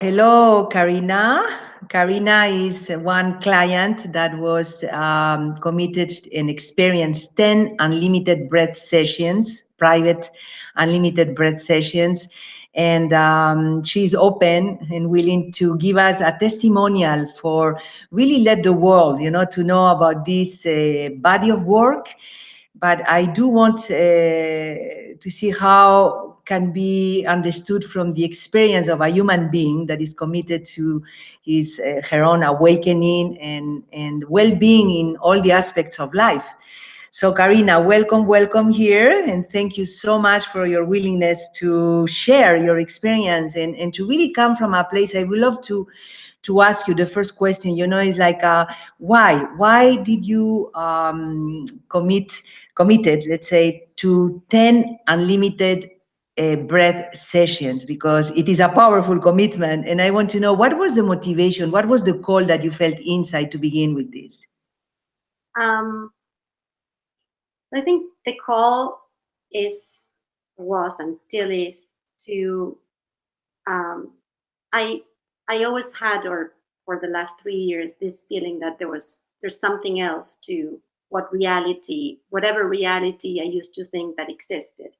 Hello, Karina. Karina is one client that was committed and experienced 10 unlimited breath sessions, private unlimited breath sessions. And she's open and willing to give us a testimonial for really let the world, to know about this body of work. But I do want to see how can be understood from the experience of a human being that is committed to his her own awakening and well-being in all the aspects of life. So Karina, welcome here, and thank you so much for your willingness to share your experience and to really come from a place. I would love to ask you the first question, is like, why did you committed, let's say, to 10 unlimited breath sessions? Because it is a powerful commitment, and I want to know what was the motivation, what was the call that you felt inside to begin with this? Um, I think the call was and still is to um, I I always had, or for the last 3 years, this feeling that there's something else to whatever reality I used to think that existed.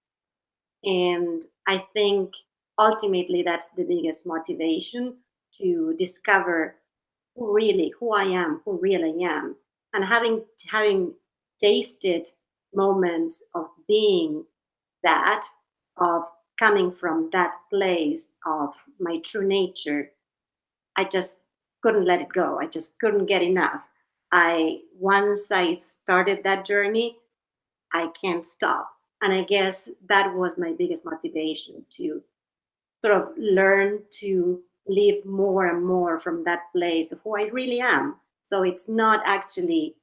And I think ultimately that's the biggest motivation, to discover who I am, who really am. And having tasted moments of being that, of coming from that place of my true nature, I just couldn't let it go. I just couldn't get enough. I Once I started that journey, I can't stop. And I guess that was my biggest motivation, to sort of learn to live more and more from that place of who I really am. So it's not actually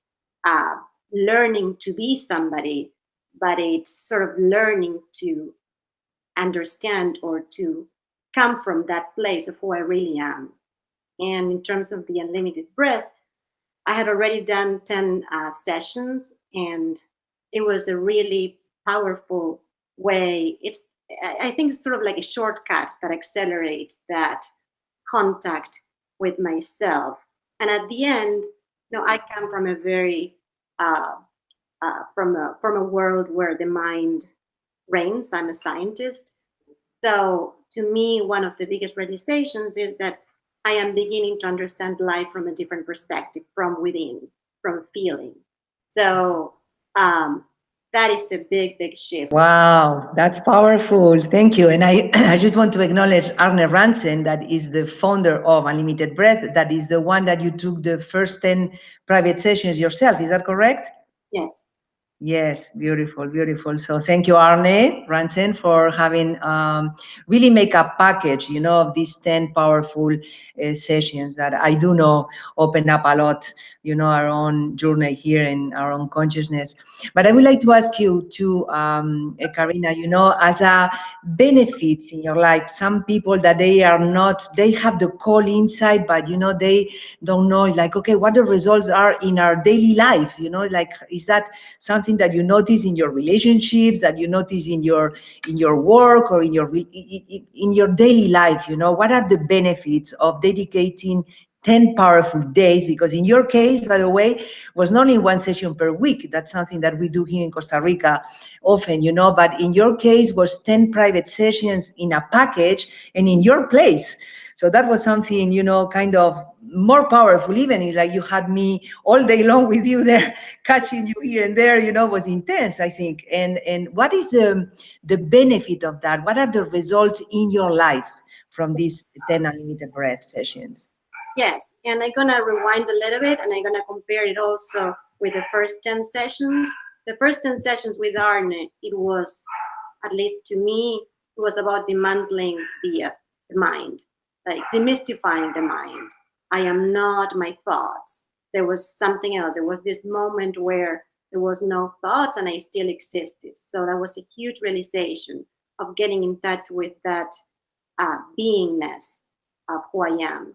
uh, learning to be somebody, but it's sort of learning to understand, or to come from that place of who I really am. And in terms of the unlimited breath, I had already done 10 sessions, and it was a really powerful way. I think it's sort of like a shortcut that accelerates that contact with myself. And at the end, I come from a very uh, from a world where the mind reigns. I'm a scientist, so to me, one of the biggest realizations is that I am beginning to understand life from a different perspective, from within, from feeling. So um, that is a big shift. Wow, that's powerful. Thank you. And I, I just want to acknowledge Arne Ransen, that is the founder of Unlimited Breath. That is the one that you took the first 10 private sessions yourself. Is that correct? Yes. Yes, beautiful, beautiful. So thank you, Arne Ransen, for having really make a package, of these 10 powerful sessions that I do know open up a lot, our own journey here and our own consciousness. But I would like to ask you to, Karina, as a benefits in your life, some people that they have the call inside, but, they don't know, like, okay, what the results are in our daily life, like, is that something that you notice in your relationships, that you notice in your work, or in your daily life? What are the benefits of dedicating 10 powerful days? Because in your case, by the way, was not in one session per week. That's something that we do here in Costa Rica often, but in your case was 10 private sessions in a package and in your place. So that was something, kind of more powerful. Even it's like you had me all day long with you there, catching you here and there, was intense, I think. And what is the benefit of that? What are the results in your life from these 10 unlimited breath sessions? Yes. And I'm going to rewind a little bit, and I'm going to compare it also with the first 10 sessions. The first 10 sessions with Arne, it was, at least to me, it was about dismantling the mind, like demystifying the mind. I am not my thoughts. There was something else. There was this moment where there was no thoughts and I still existed. So that was a huge realization of getting in touch with that beingness of who I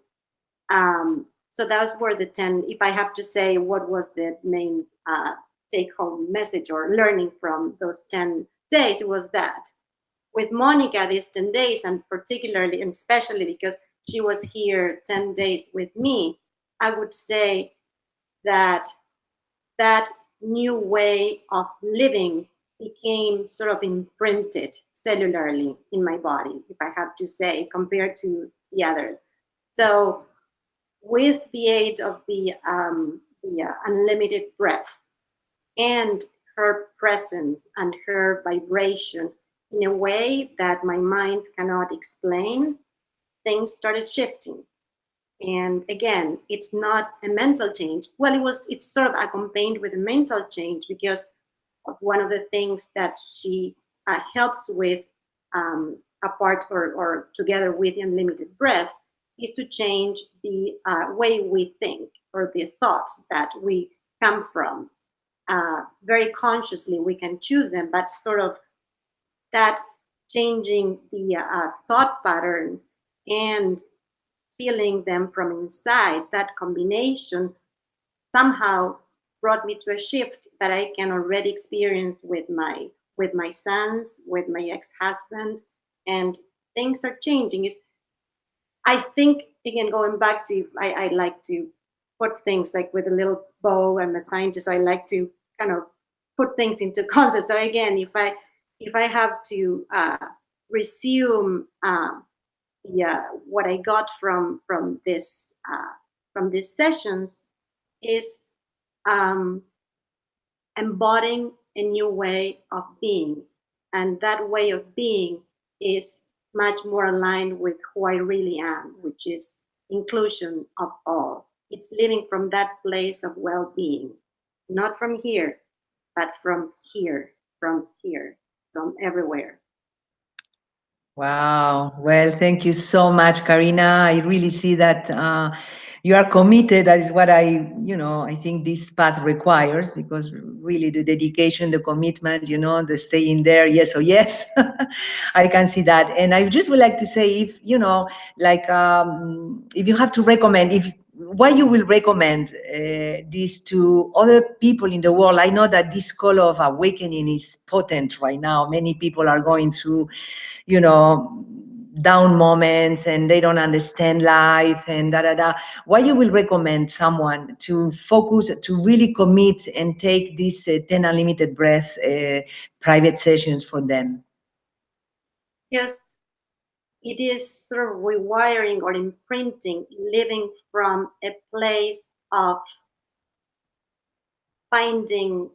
am. So those were the 10. If I have to say what was the main take home message or learning from those 10 days, it was that. With Monica, these 10 days, and particularly and especially because she was here 10 days with me, I would say that that new way of living became sort of imprinted cellularly in my body, if I have to say, compared to the other. So, with the aid of the unlimited breath and her presence and her vibration in a way that my mind cannot explain, things started shifting. And again, it's not a mental change. Well, it's sort of accompanied with a mental change because of one of the things that she helps with, apart or together with the unlimited breath, is to change the way we think or the thoughts that we come from. Very consciously, we can choose them, but sort of that changing the thought patterns and feeling them from inside, that combination somehow brought me to a shift that I can already experience with my sons, with my ex-husband, and things are changing. Is I think again going back to I like to put things like with a little bow. I'm a scientist, so I like to kind of put things into concepts. So again, if I have to resume what I got from these sessions is um, embodying a new way of being, and that way of being is much more aligned with who I really am, which is inclusion of all. It's living from that place of well-being, not from here, but from here, from everywhere. Wow. Well, thank you so much, Karina. I really see that you are committed. That is what I think this path requires, because really the dedication, the commitment, the staying there. Yes, oh yes, I can see that. And I just would like to say, if, like, if you have to recommend, why you will recommend this to other people in the world? I know that this call of awakening is potent right now. Many people are going through down moments, and they don't understand life and da da da. Why you will recommend someone to focus, to really commit and take these 10 unlimited breath private sessions for them? Just it is sort of rewiring or imprinting, living from a place of finding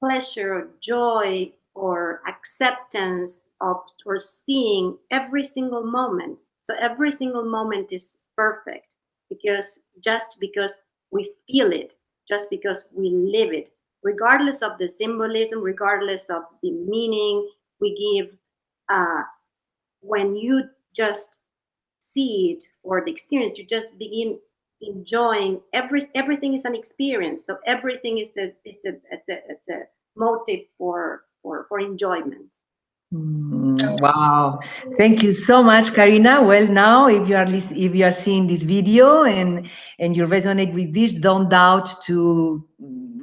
pleasure or joy or acceptance of or seeing every single moment. So every single moment is perfect because just because we feel it, just because we live it, regardless of the symbolism, regardless of the meaning we give, uh, when you just see it for the experience, you just begin enjoying everything is an experience. So everything is a motive for enjoyment. Wow, thank you so much, Karina. Well, now if you are seeing this video and you resonate with this, don't doubt to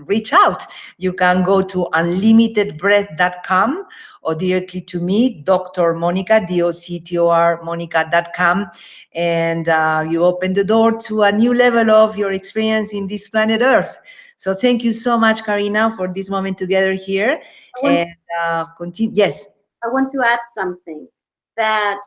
reach out. You can go to unlimitedbreath.com or directly to me, Dr. Monica, DOCTOR Monica.com, and you open the door to a new level of your experience in this planet Earth. So thank you so much, Karina, for this moment together here. I want, And continue. Yes. I want to add something that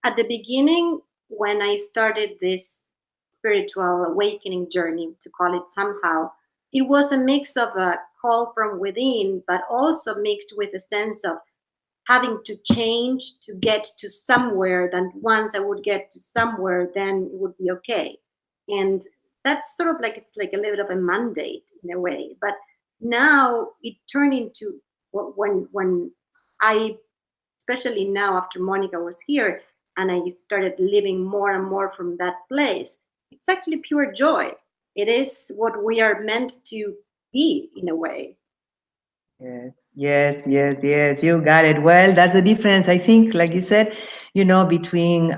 at the beginning, when I started this spiritual awakening journey, to call it somehow, it was a mix of a call from within, but also mixed with a sense of having to change to get to somewhere. Then once I would get to somewhere, then it would be okay. And that's sort of like it's like a little bit of a mandate in a way. But now it turned into when I, especially now after Monica was here and I started living more and more from that place, it's actually pure joy. It is what we are meant to be in a way. Yes, yes, yes, yes. You got it. Well, that's the difference, I think, like you said, between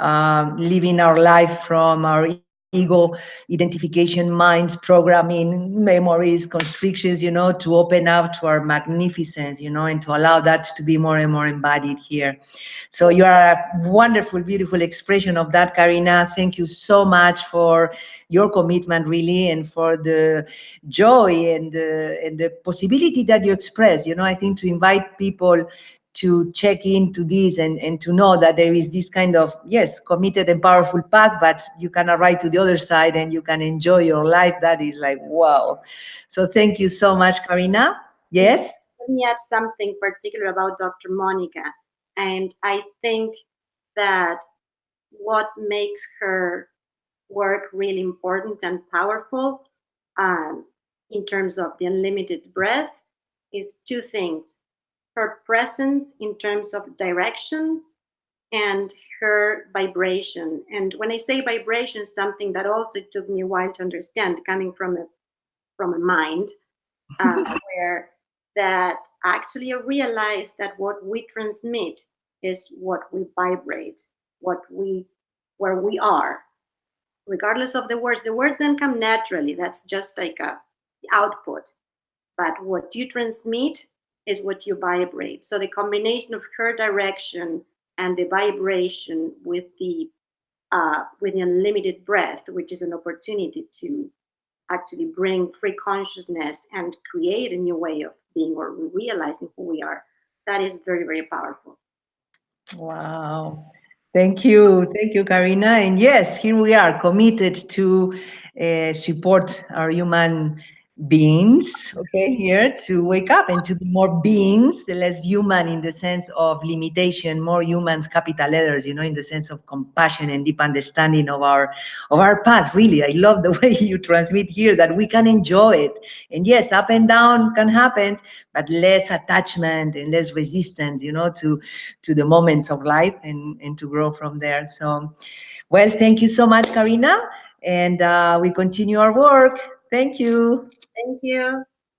living our life from our ego ego identification, minds, programming, memories, constrictions, to open up to our magnificence, and to allow that to be more and more embodied here. So you are a wonderful, beautiful expression of that, Karina. Thank you so much for your commitment, really, and for the joy and the possibility that you express. I think to invite people to check into this and to know that there is this kind of, yes, committed and powerful path, but you can arrive to the other side and you can enjoy your life. That is like, wow. So thank you so much, Karina. Yes? Let me add something particular about Dr. Monica. And I think that what makes her work really important and powerful, in terms of the unlimited breath, is two things: her presence in terms of direction and her vibration. And when I say vibration, something that also took me a while to understand, coming from a mind, where that actually I realized that what we transmit is what we vibrate, what we where we are, regardless of the words. The words then come naturally. That's just like a output. But what you transmit is what you vibrate. So the combination of her direction and the vibration with the unlimited breath, which is an opportunity to actually bring free consciousness and create a new way of being or realizing who we are, that is very, very powerful. Wow. Thank you, Karina. And yes, here we are committed to support our human beings, okay, here to wake up and to be more beings, less human in the sense of limitation, more humans, capital letters, in the sense of compassion and deep understanding of our path. Really, I love the way you transmit here that we can enjoy it. And yes, up and down can happen, but less attachment and less resistance, to the moments of life and to grow from there. So, well, thank you so much, Karina. And we continue our work. Thank you. Thank you.